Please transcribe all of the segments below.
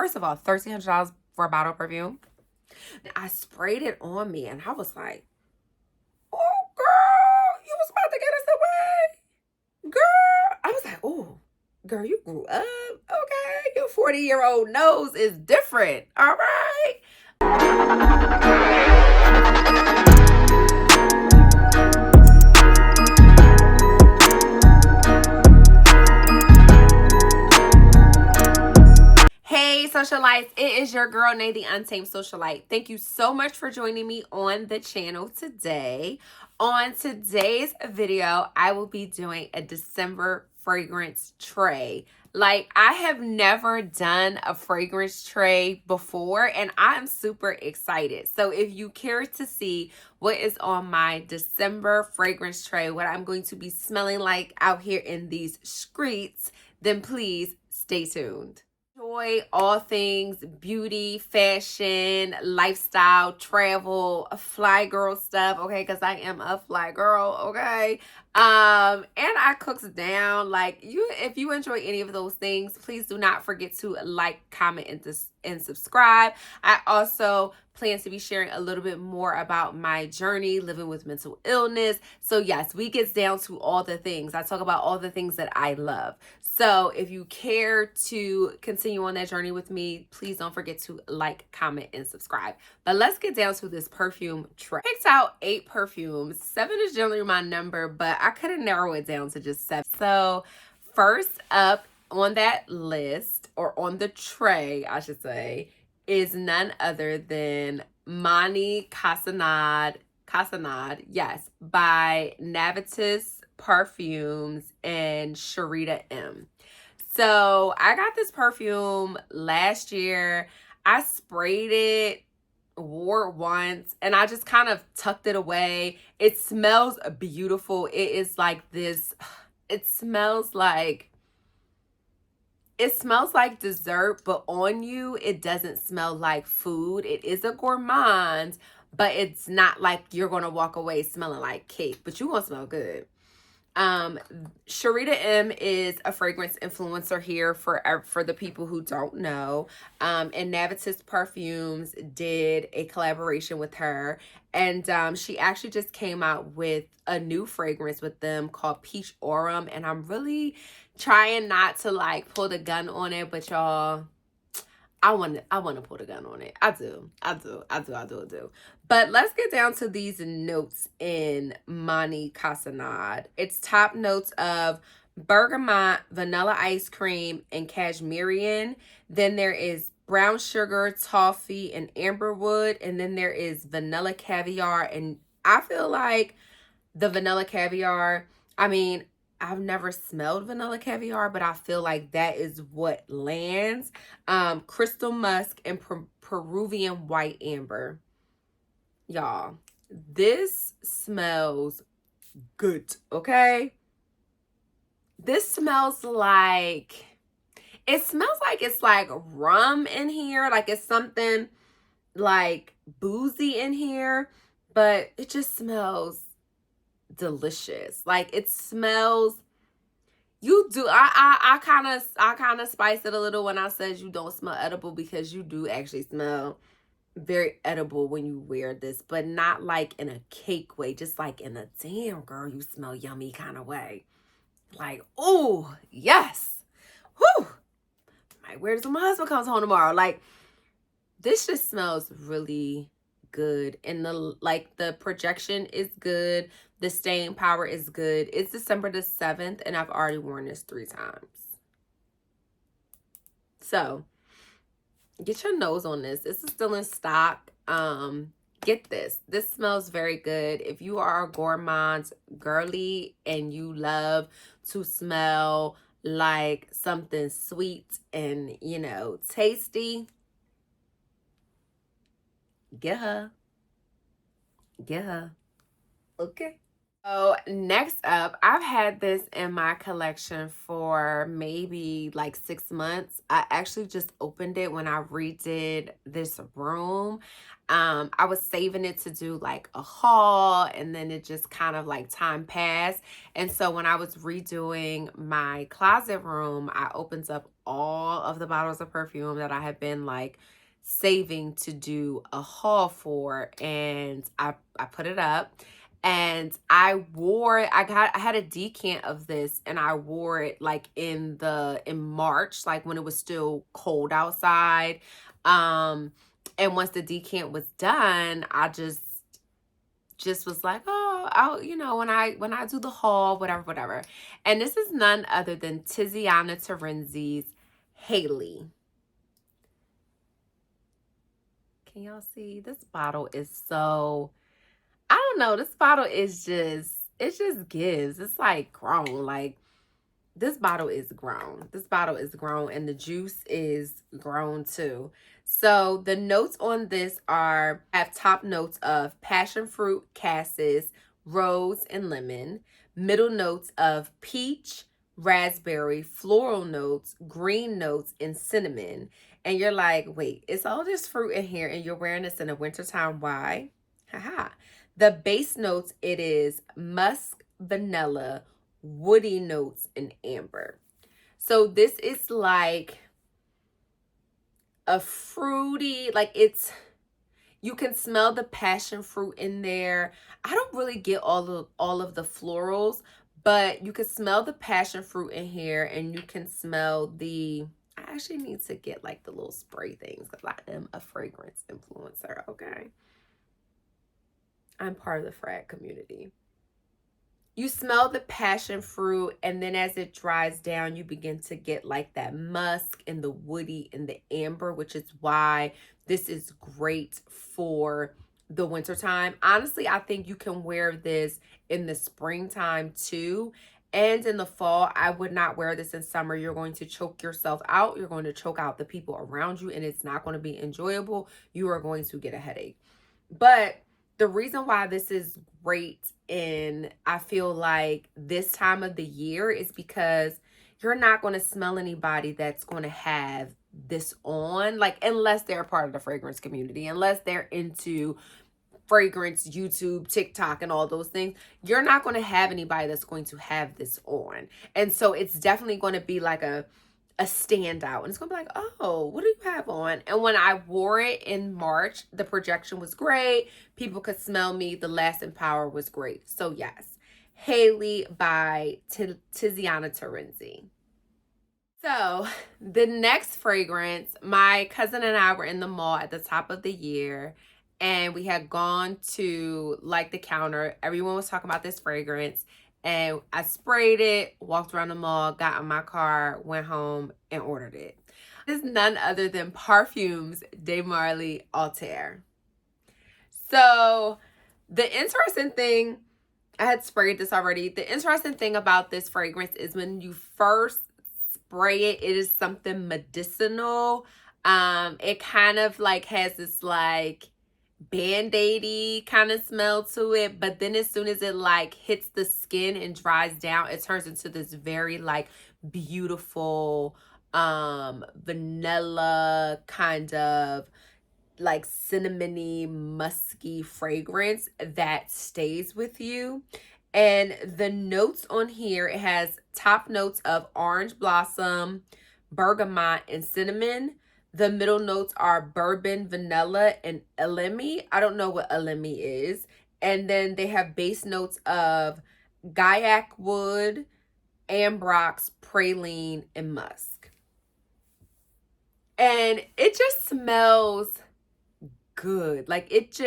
First of all, $1,300 for a bottle of perfume. I sprayed it on me and I was like, oh, girl, you was about to get us away. Girl, I was like, oh, girl, you grew up. Okay, your 40-year-old nose is different. All right. Hey socialites, it is your girl Nay the Untamed Socialite. Thank you so much for joining me on the channel today. On today's video, I will be doing a December fragrance tray. Like, I have never done a fragrance tray before and I am super excited. So if you care to see what is on my December fragrance tray, what I'm going to be smelling like out here in these streets, then please stay tuned. Enjoy all things beauty, fashion, lifestyle, travel, fly girl stuff, okay? Because I am a fly girl, okay? And I cooks down. Like, if you enjoy any of those things, please do not forget to like, comment, and subscribe. I also plan to be sharing a little bit more about my journey living with mental illness. So yes, we get down to all the things. I talk about all the things that I love. So if you care to continue on that journey with me, please don't forget to like, comment, and subscribe. But let's get down to this perfume tray. I picked out 8 perfumes. 7 is generally my number, but I couldn't narrow it down to just 7. So first up on that list, or on the tray, I should say, is none other than Mani Casanad, yes, by Navitus Perfumes and Sharita M. So I got this perfume last year. I sprayed it, wore it once, and I just kind of tucked it away. It smells beautiful. It is like this, it smells like dessert, but on you, it doesn't smell like food. It is a gourmand, but it's not like you're going to walk away smelling like cake, but you're going to smell good. Sharita M is a fragrance influencer here for the people who don't know. And Navitus Perfumes did a collaboration with her. And she actually just came out with a new fragrance with them called Peach Aurum. And I'm really trying not to like pull the gun on it, but y'all, I want to pull the gun on it. I do. But let's get down to these notes in Mani Casanad. It's top notes of bergamot, vanilla ice cream, and cashmerian. Then there is brown sugar, toffee, and amberwood. And then there is vanilla caviar. And I feel like the vanilla caviar, I mean, I've never smelled vanilla caviar, but I feel like that is what lands. Crystal musk and Peruvian white amber. Y'all, this smells good, okay? This smells like, it's like rum in here. Like it's something like boozy in here, but it just smells delicious. Like it smells, I kind of spice it a little when I said you don't smell edible, because you do actually smell very edible when you wear this, but not like in a cake way, just like in a damn girl you smell yummy kind of way. Like, oh yes, whew, might wear this when my husband comes home tomorrow. Like, this just smells really good, and the projection is good, the staying power is good. It's December the 7th and I've already worn this 3 times. So get your nose on this. This is still in stock. Get this. This smells very good. If you are a gourmand girly and you love to smell like something sweet and, you know, tasty, get her. Okay. So next up, I've had this in my collection for maybe like 6 months. I actually just opened it when I redid this room. I was saving it to do like a haul, and then it just kind of like time passed. And so when I was redoing my closet room, I opened up all of the bottles of perfume that I had been like saving to do a haul for, and I put it up. And I wore it. I had a decant of this, and I wore it like in March, like when it was still cold outside. And once the decant was done, I just was like, oh, I'll, when I do the haul, whatever. And this is none other than Tsana Ren Haley. Can y'all see? This bottle is so, I don't know. This bottle is just, it just gives. It's like grown. Like, this bottle is grown. This bottle is grown, and the juice is grown too. So the notes on this have top notes of passion fruit, cassis, rose, and lemon. Middle notes of peach, raspberry, floral notes, green notes, and cinnamon. And you're like, wait, it's all this fruit in here, and you're wearing this in the wintertime. Why? Haha. The base notes, it is musk, vanilla, woody notes, and amber. So this is like a fruity, like you can smell the passion fruit in there. I don't really get all of the florals, but you can smell the passion fruit in here, and you can smell I actually need to get like the little spray things because I am a fragrance influencer, okay? I'm part of the frag community. You smell the passion fruit, and then as it dries down, you begin to get like that musk and the woody and the amber, which is why this is great for the wintertime. Honestly, I think you can wear this in the springtime too. And in the fall. I would not wear this in summer. You're going to choke yourself out. You're going to choke out the people around you, and it's not going to be enjoyable. You are going to get a headache. But the reason why this is great in, I feel like, this time of the year is because you're not going to smell anybody that's going to have this on, like, unless they're a part of the fragrance community, unless they're into fragrance, YouTube, TikTok, and all those things. You're not going to have anybody that's going to have this on. And so it's definitely going to be like a standout, and it's gonna be like, oh, what do you have on? And when I wore it in March, the projection was great. People could smell me. The lasting power was great. So yes, Haley by Tsana Ren. So the next fragrance, my cousin and I were in the mall at the top of the year, and we had gone to like the counter. Everyone was talking about this fragrance, and I sprayed it, walked around the mall, got in my car, went home, and ordered it. It's none other than Parfums de Marley Alter. So the interesting thing, I had sprayed this already. The interesting thing about this fragrance is when you first spray it, it is something medicinal. It kind of like has this like band-aidy kind of smell to it, but then as soon as it like hits the skin and dries down, it turns into this very like beautiful vanilla kind of like cinnamony musky fragrance that stays with you. And the notes on here, it has top notes of orange blossom, bergamot, and cinnamon. The middle notes are bourbon, vanilla, and elemi. I don't know what elemi is. And then they have base notes of guaiac wood, ambrox, praline, and musk. And it just smells good. Like it's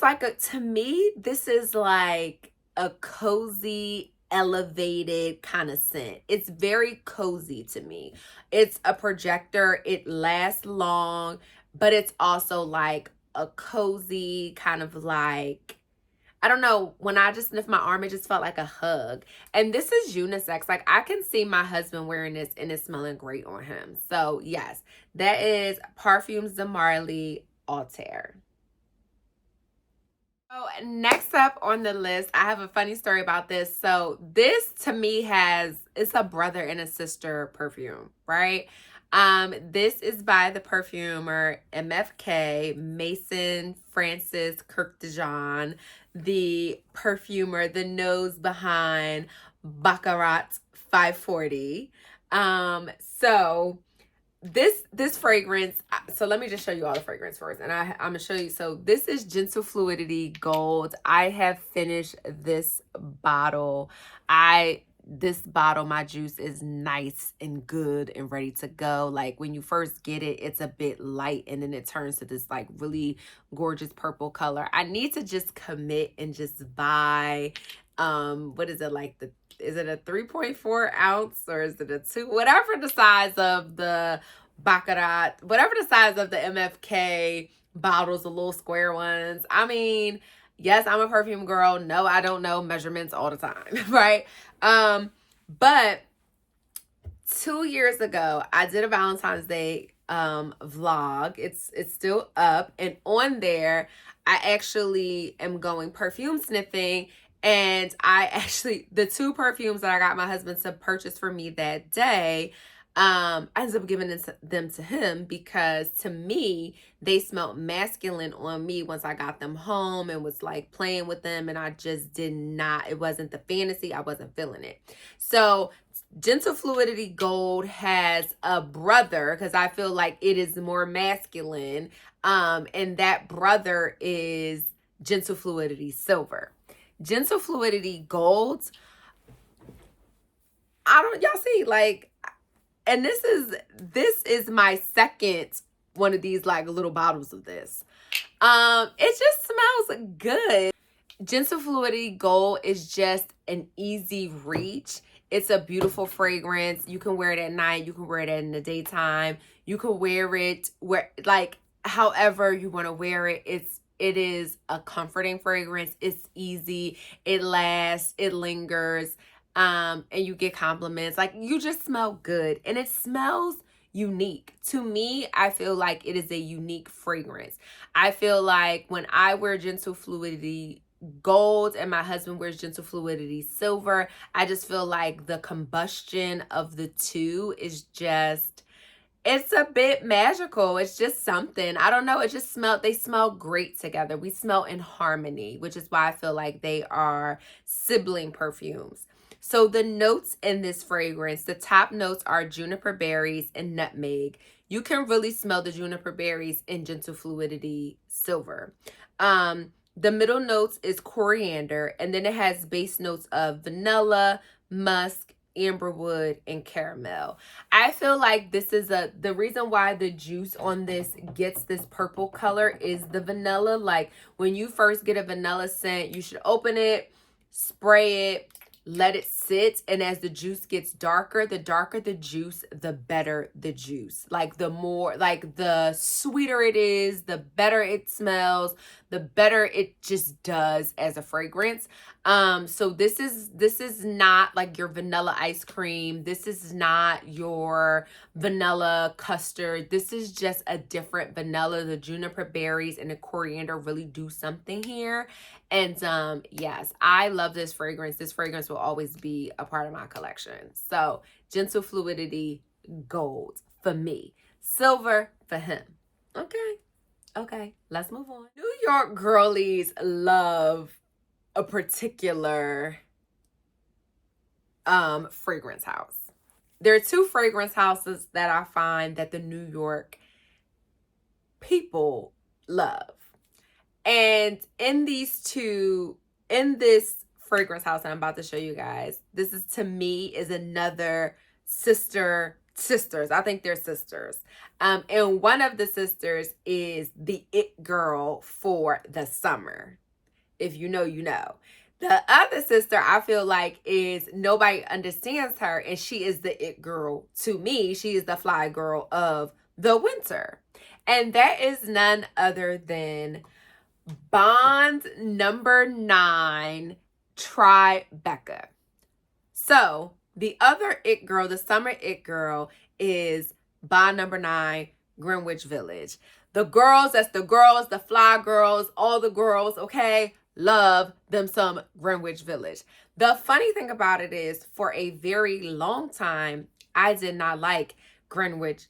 like to me, this is like a cozy, elevated kind of scent. It's very cozy to me. It's a projector. It lasts long, but it's also like a cozy kind of like, I don't know, when I just sniffed my arm, it just felt like a hug. And this is unisex. Like, I can see my husband wearing this and it's smelling great on him. So yes, that is Parfums de Marley Alter. So next up on the list, I have a funny story about this. So this to me it's a brother and a sister perfume, right? This is by the perfumer MFK, Mason Francis Kirkdejohn, the perfumer, the nose behind Baccarat 540. So this fragrance, so let me just show you all the fragrance first, and I'm gonna show you. So this is Gentle Fluidity Gold. I have finished this bottle. This bottle, my juice is nice and good and ready to go. Like when you first get it, it's a bit light, and then it turns to this like really gorgeous purple color. I need to just commit and just buy what is it, like is it a 3.4 ounce or is it a 2, whatever the size of the Baccarat, whatever the size of the MFK bottles, the little square ones. I mean, yes, I'm a perfume girl. No, I don't know measurements all the time, right? But 2 years ago, I did a Valentine's Day vlog. It's still up, and on there, I actually am going perfume sniffing. And the two perfumes that I got my husband to purchase for me that day, I ended up giving them to him because to me, they smelled masculine on me once I got them home and was like playing with them. And I just it wasn't the fantasy. I wasn't feeling it. So Gentle Fluidity Gold has a brother because I feel like it is more masculine. And that brother is Gentle Fluidity Silver. Gentle Fluidity Gold, y'all see, like, and this is my second one of these like little bottles of this. It just smells good. Gentle Fluidity Gold is just an easy reach. It's a beautiful fragrance. You can wear it at night. You can wear it in the daytime. You can wear it however you want to wear it. It is a comforting fragrance. It's easy. It lasts. It lingers. And you get compliments. Like, you just smell good. And it smells unique. To me, I feel like it is a unique fragrance. I feel like when I wear Gentle Fluidity Gold and my husband wears Gentle Fluidity Silver, I just feel like the combustion of the two is just... it's a bit magical. It's just something. I don't know. They smell great together. We smell in harmony, which is why I feel like they are sibling perfumes. So the notes in this fragrance, the top notes are juniper berries and nutmeg. You can really smell the juniper berries in Gentle Fluidity Silver. The middle notes is coriander, and then it has base notes of vanilla, musk, amberwood, and caramel. I feel like this is the reason why the juice on this gets this purple color is the vanilla. Like when you first get a vanilla scent, you should open it, spray it, let it sit, and as the juice gets darker the juice, the better the juice. Like the sweeter it is, the better it smells, the better it just does as a fragrance. So this is not like your vanilla ice cream. This is not your vanilla custard. This is just a different vanilla. The juniper berries and the coriander really do something here. And yes, I love this fragrance. This fragrance will always be a part of my collection. So Gentle Fluidity Gold for me, silver for him. Okay, let's move on. New York girlies love a particular fragrance house. There are two fragrance houses that I find that the New York people love. And in this fragrance house I'm about to show you guys, this is, to me, is another sisters. I think they're sisters. And one of the sisters is the it girl for the summer. If you know, you know. The other sister, I feel like, is nobody understands her, and she is the it girl to me. She is the fly girl of the winter. And that is none other than Bond number 9 Tribeca. So the other it girl, the summer it girl, is Bond number 9 Greenwich Village. The girls, that's the girls, the fly girls, all the girls, okay, love them some Greenwich Village. The funny thing about it is, for a very long time, I did not like Greenwich.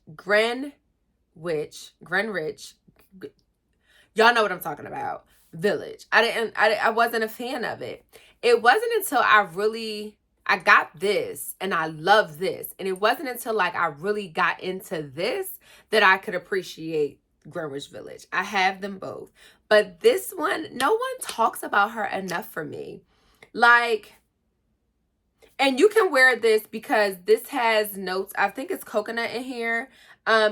Y'all know what I'm talking about. Village. I wasn't a fan of it. It wasn't until I got this and I love this. And it wasn't until like I really got into this that I could appreciate Greenwich Village. I have them both. But this one, no one talks about her enough for me. Like, and you can wear this because this has notes. I think it's coconut in here.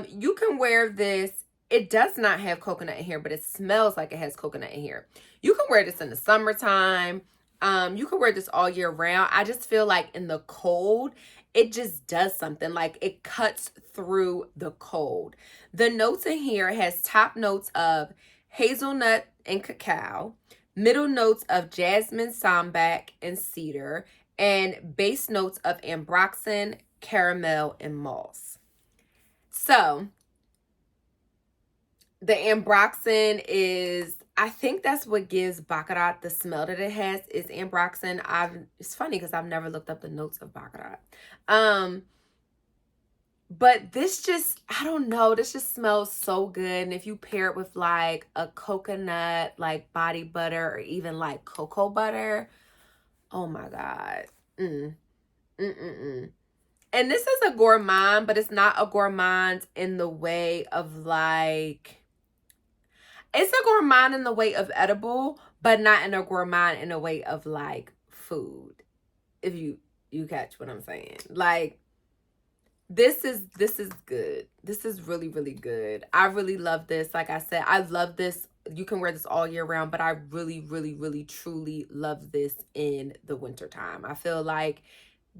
You can wear this. It does not have coconut in here, but it smells like it has coconut in here. You can wear this in the summertime. You can wear this all year round. I just feel like in the cold, it just does something. Like it cuts through the cold. The notes in here has top notes of hazelnut and cacao, middle notes of jasmine, sambac, and cedar, and base notes of ambroxan, caramel, and moss. So the ambroxan is, I think that's what gives Baccarat the smell that it has, is ambroxan. It's funny because I've never looked up the notes of Baccarat. But this just, I don't know, this just smells so good. And if you pair it with like a coconut, like body butter, or even like cocoa butter, oh my God. And this is a gourmand, but it's not a gourmand in the way of like, it's a gourmand in the way of edible, but not in a gourmand in a way of like food. If you catch what I'm saying. Like, this is good. This is really, really good. I really love this. Like I said, I love this. You can wear this all year round, but I really, really, really, truly love this in the wintertime. I feel like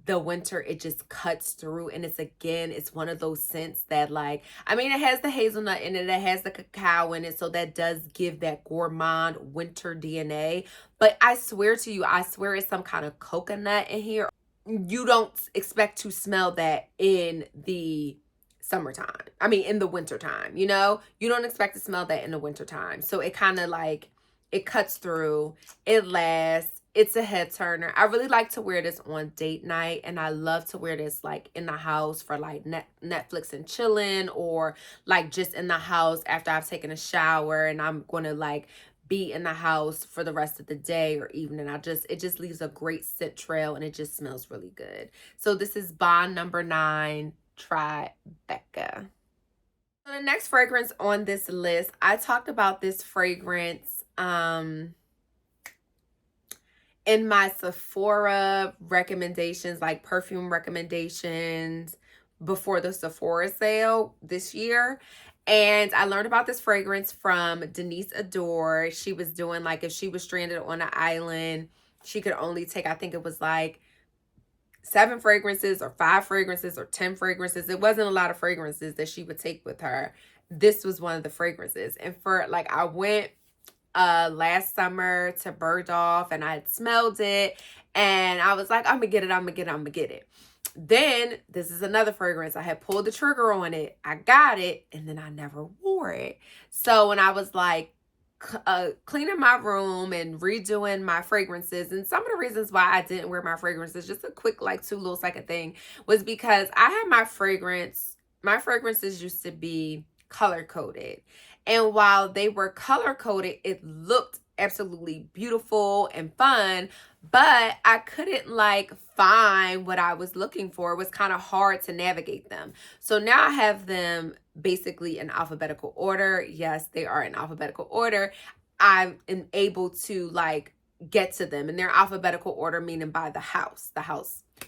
the winter, it just cuts through, and it's one of those scents that, like, I mean, it has the hazelnut in it, it has the cacao in it, so that does give that gourmand winter DNA. But I swear to you, I swear it's some kind of coconut in here. You don't expect to smell that in the summertime. I mean, in the wintertime, you know? You don't expect to smell that in the wintertime. So it kind of like, it cuts through, it lasts. It's a head turner. I really like to wear this on date night, and I love to wear this like in the house for like Netflix and chilling, or like just in the house after I've taken a shower and I'm going to like be in the house for the rest of the day or evening. It just leaves a great scent trail, and it just smells really good. So this is Bond number 9, Tribeca. So the next fragrance on this list, I talked about this fragrance in my Sephora recommendations, like perfume recommendations before the Sephora sale this year. And I learned about this fragrance from Denise Adore. She was doing like, if she was stranded on an island, she could only take, I think it was like 7 fragrances or 5 fragrances or 10 fragrances. It wasn't a lot of fragrances that she would take with her. This was one of the fragrances. And for like, I went last summer to Bergdorf, and I had smelled it, and I was like, I'm gonna get it. Then this is another fragrance. I had pulled the trigger on it. I got it, and then I never wore it. So when I was like cleaning my room and redoing my fragrances, and some of the reasons why I didn't wear my fragrances, just a quick like 2 little second thing, was because I had my fragrances used to be color coded. And while they were color coded, it looked absolutely beautiful and fun, but I couldn't like find what I was looking for. It was kind of hard to navigate them. So now I have them basically in alphabetical order. Yes, they are in alphabetical order. I am able to like get to them in their alphabetical order, meaning by the house.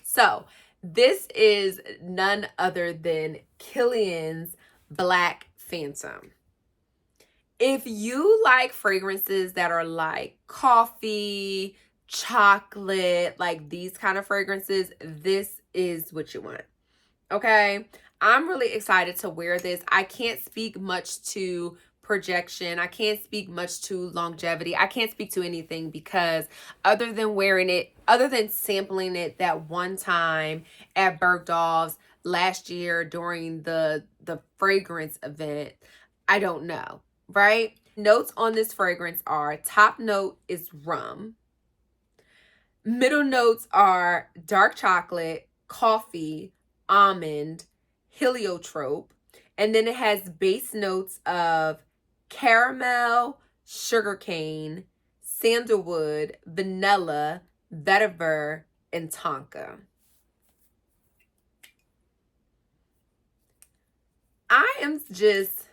So this is none other than Kilian's Black Phantom. If you like fragrances that are like coffee, chocolate, like these kind of fragrances, this is what you want. Okay? I'm really excited to wear this. I can't speak much to projection. I can't speak much to longevity. I can't speak to anything because other than wearing it, other than sampling it that one time at Bergdorf's last year during the fragrance event, I don't know, right? Notes on this fragrance are: top note is rum. Middle notes are dark chocolate, coffee, almond, heliotrope. And then it has base notes of caramel, sugarcane, sandalwood, vanilla, vetiver, and tonka. I am just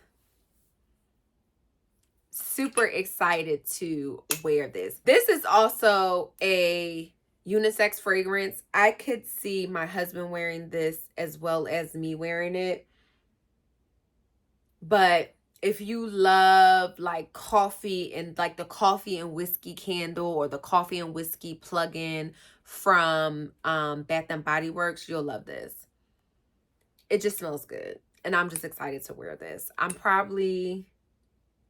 super excited to wear this. This is also a unisex fragrance. I could see my husband wearing this as well as me wearing it. But if you love like coffee and like the coffee and whiskey candle or the coffee and whiskey plug-in from Bath and Body Works, you'll love this. It just smells good. And I'm just excited to wear this. I'm going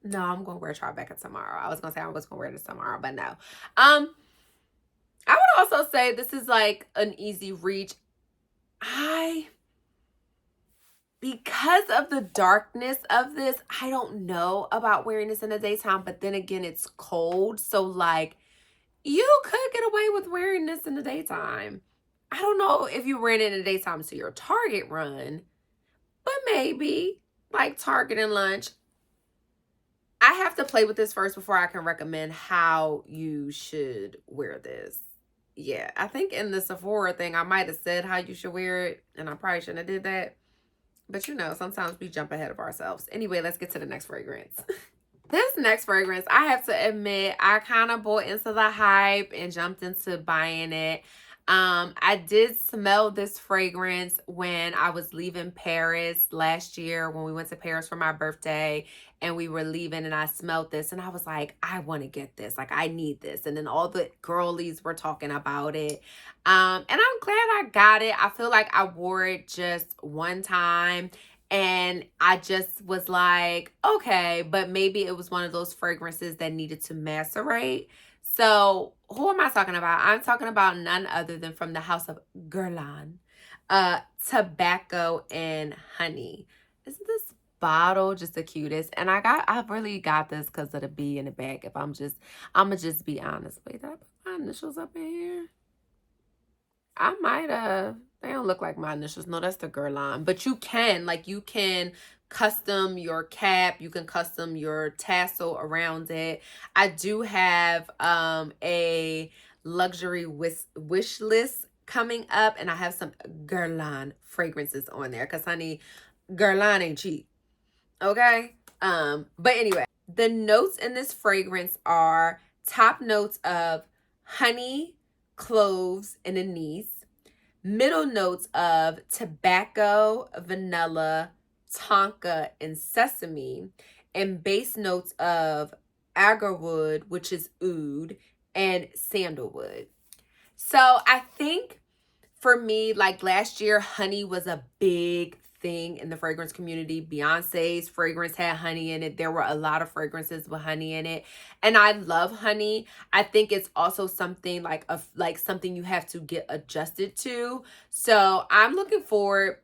to wear Tribeca tomorrow. I was going to say I was going to wear this tomorrow, but no. I would also say this is like an easy reach. Because of the darkness of this, I don't know about wearing this in the daytime, but then again, it's cold. So like you could get away with wearing this in the daytime. I don't know if you're wearing it in the daytime to your Target run, but maybe like Target and lunch. I have to play with this first before I can recommend how you should wear this. Yeah, I think in the Sephora thing, I might have said how you should wear it, and I probably shouldn't have did that. But you know, sometimes we jump ahead of ourselves. Anyway, let's get to the next fragrance. This next fragrance, I have to admit, I kind of bought into the hype and jumped into buying it. I did smell this fragrance when I was leaving Paris last year, when we went to Paris for my birthday and we were leaving, and I smelled this and I was like, I want to get this. Like, I need this. And then all the girlies were talking about it. And I'm glad I got it. I feel like I wore it just one time and I just was like, okay, but maybe it was one of those fragrances that needed to macerate. So who am I talking about? I'm talking about none other than from the house of Guerlain, Tobacco and Honey. Isn't this bottle just the cutest? And I really got this because of the B in the back. If I'm gonna just be honest. Wait, did I put my initials up in here? I might have. They don't look like my initials. No, that's the Guerlain. But you can custom your cap. You can custom your tassel around it. I do have a luxury wish list coming up, and I have some Guerlain fragrances on there because, honey, Guerlain ain't cheap. Okay? But anyway, the notes in this fragrance are top notes of honey, cloves, and anise. Middle notes of tobacco, vanilla, tonka, and sesame. And base notes of agarwood, which is oud, and sandalwood. So I think for me, like last year, honey was a big thing in the fragrance community. Beyonce's fragrance had honey in it. There were a lot of fragrances with honey in it, and I love honey. I think it's also something like something you have to get adjusted to. So I'm looking forward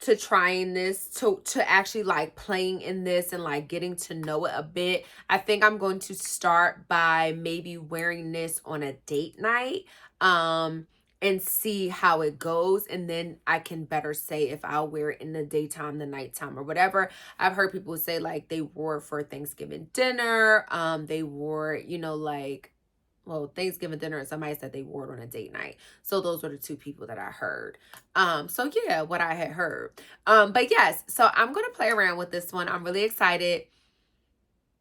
to trying this, to actually like playing in this and like getting to know it a bit. I think I'm going to start by maybe wearing this on a date night. And see how it goes, and then I can better say if I'll wear it in the daytime, the nighttime, or whatever. I've heard people say like they wore it for Thanksgiving dinner. They wore it, Thanksgiving dinner, and somebody said they wore it on a date night. So those were the two people that I heard. So yeah, what I had heard. But yes, so I'm gonna play around with this one. I'm really excited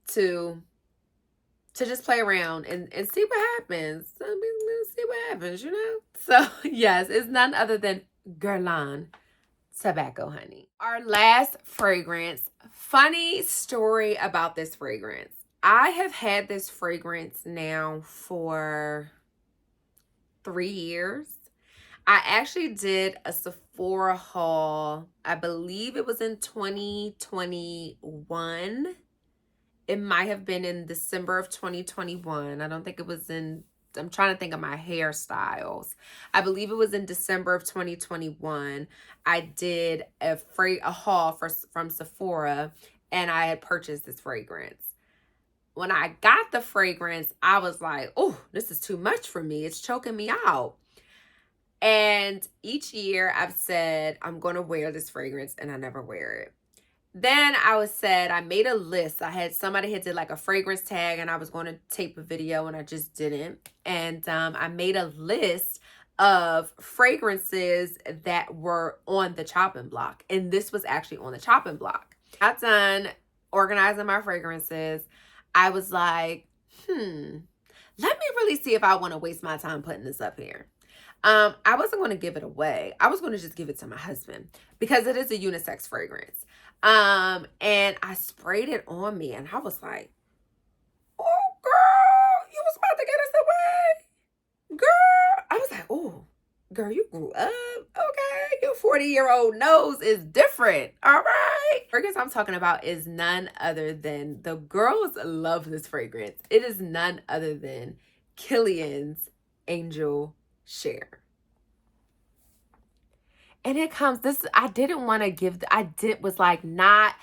to just play around and see what happens. I mean, let's see what happens, So, yes, it's none other than Guerlain Tobacco Honey. Our last fragrance. Funny story about this fragrance. I have had this fragrance now for 3 years. I actually did a Sephora haul. I believe it was in 2021. It might have been in December of 2021. I don't think it was in, I'm trying to think of my hairstyles. I believe it was in December of 2021. I did a haul from Sephora, and I had purchased this fragrance. When I got the fragrance, I was like, oh, this is too much for me. It's choking me out. And each year I've said, I'm going to wear this fragrance, and I never wear it. Then I made a list. Somebody had did like a fragrance tag, and I was going to tape a video, and I just didn't. And I made a list of fragrances that were on the chopping block. And this was actually on the chopping block. Got done organizing my fragrances. I was like, let me really see if I want to waste my time putting this up here. I wasn't going to give it away. I was going to just give it to my husband because it is a unisex fragrance. And I sprayed it on me, and I was like, oh, girl, you was about to get us away. Girl, I was like, oh, girl, you grew up. Okay, your 40-year-old nose is different. All right. The fragrance I'm talking about is none other than, the girls love this fragrance. It is none other than Kilian's Angel Share. And it comes, I didn't want to give, was like, not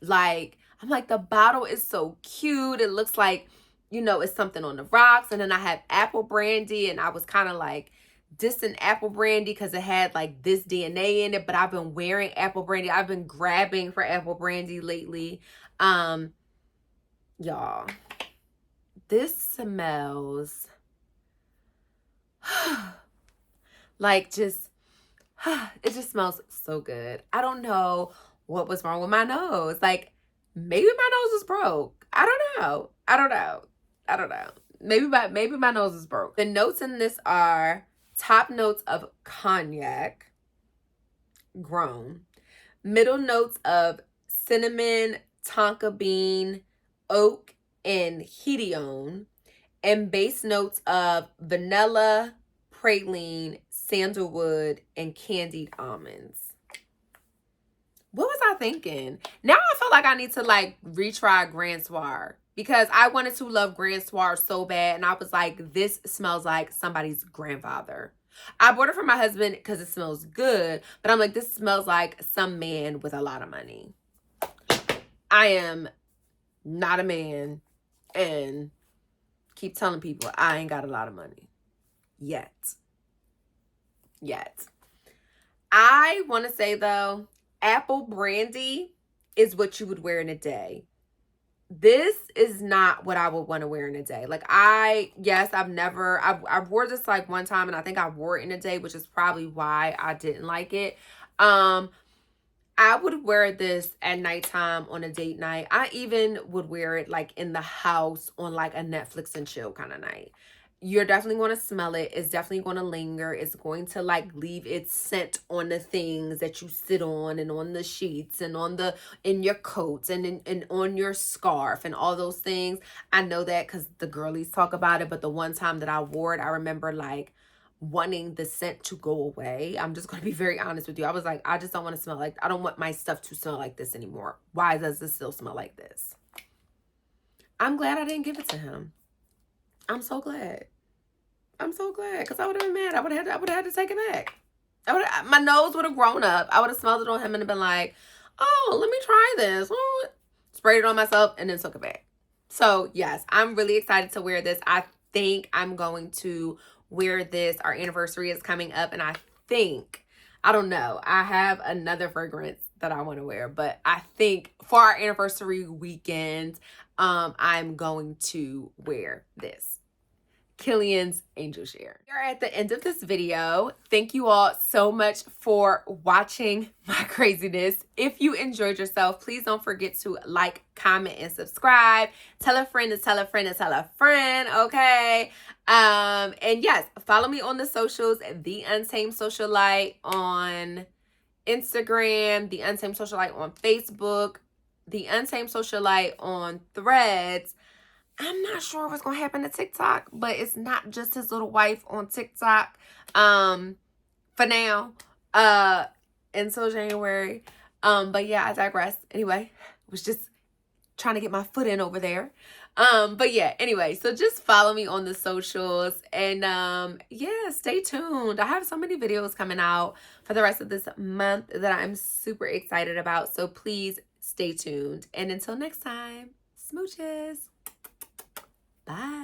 like, I'm like, the bottle is so cute. It looks like, you know, it's something on the rocks. And then I have apple brandy, and I was kind of like dissing apple brandy because it had like this DNA in it. But I've been wearing apple brandy. I've been grabbing for apple brandy lately. Y'all, this smells like it just smells so good. I don't know what was wrong with my nose. Like, maybe my nose is broke. I don't know. Maybe my nose is broke. The notes in this are top notes of cognac, grown, middle notes of cinnamon, tonka bean, oak, and hedione, and base notes of vanilla, praline, sandalwood, and candied almonds. What was I thinking? Now I feel like I need to like retry Grand Soir, because I wanted to love Grand Soir so bad, and I was like, this smells like somebody's grandfather. I bought it for my husband because it smells good, but I'm like, this smells like some man with a lot of money. I am not a man, and keep telling people I ain't got a lot of money yet. I want to say though, apple brandy is what you would wear in a day. This is not what I would want to wear in a day. Like, I wore this like one time, and I think I wore it in a day, which is probably why I didn't like it. I would wear this at nighttime on a date night. I even would wear it like in the house on like a Netflix and chill kind of night. You're definitely going to smell it. It's definitely going to linger. It's going to like leave its scent on the things that you sit on, and on the sheets, and in your coats, and on your scarf, and all those things. I know that because the girlies talk about it, but the one time that I wore it, I remember like wanting the scent to go away. I'm just going to be very honest with you. I was like, I just don't want to smell like, I don't want my stuff to smell like this anymore. Why does this still smell like this? I'm glad I didn't give it to him. I'm so glad. Because I would have been mad. I would have had to take it back. My nose would have grown up. I would have smelled it on him and been like, oh, let me try this. Oh, sprayed it on myself and then took it back. So yes, I'm really excited to wear this. I think I'm going to wear this. Our anniversary is coming up, and I don't know, I have another fragrance that I want to wear, but I think for our anniversary weekend, I'm going to wear this. Kilian's Angel Share. We are at the end of this video. Thank you all so much for watching my craziness. If you enjoyed yourself, please don't forget to like, comment, and subscribe. Tell a friend to tell a friend to tell a friend, okay? And yes, follow me on the socials, The Untamed Socialite on Instagram, The Untamed Socialite on Facebook, The Untamed Socialite on Threads. I'm not sure what's going to happen to TikTok, but it's not just his little wife on TikTok for now until January. But yeah, I digress. Anyway, I was just trying to get my foot in over there. But yeah, anyway, so just follow me on the socials, and yeah, stay tuned. I have so many videos coming out for the rest of this month that I'm super excited about. So please Stay tuned. And until next time, smooches. Bye.